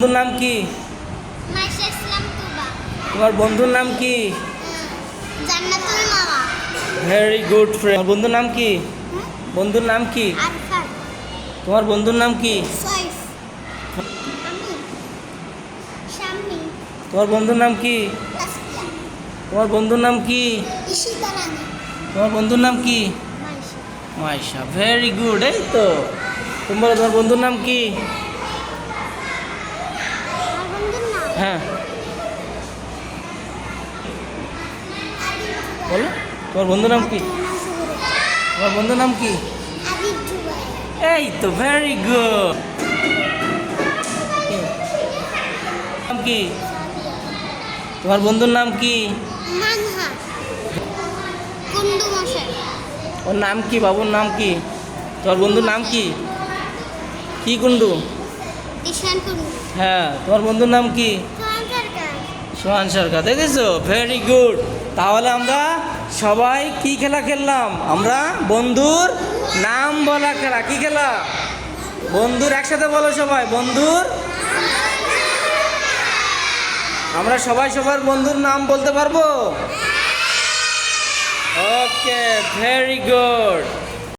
বন্ধুর নাম কি? মাইশা ইসলাম তুবা। তোমার বন্ধুর নাম কি? Jannatul Mawa. Very good friend. তোমার বন্ধুর নাম কি? বন্ধুর নাম কি? আরফান। তোমার বন্ধুর নাম কি? সয়ফ। আমি শাম্মী। তোমার বন্ধুর নাম কি? তাসফিয়া। তোমার বন্ধুর নাম কি? ঈশিতা রানী। তোমার বন্ধুর নাম কি? মাইশা। মাইশা। Very good. এই তো তুমি বলো তোমার বন্ধুর নাম কি? আমার বন্ধুর নাম হ্যাঁ বলো তোমার বন্ধুর নাম কি? তোমার বন্ধুর নাম কি? আবিদ জুবাই। এই তো ভেরি গুড। নাম কি? তোমার বন্ধুর নাম কি? মানহা। কুন্ডু মশাই। ওর নাম কি? বাবুর নাম কি? তোমার বন্ধুর নাম কি? কি কুন্ডু? ঈশান কুন্ডু। হ্যাঁ তোমার বন্ধুর নাম কি? সোহান সরকার। সোহান সরকার। দেখেছো? Very good. তাহলে আমরা সবাই কি খেলা খেললাম? আমরা বন্ধুর নাম বলা খেলা। কি খেলা? বন্ধুর একসাথে বলো সবাই, বন্ধুর। আমরা সবাই সবার বন্ধুর নাম বলতে পারবো? ওকে, ভেরি গুড।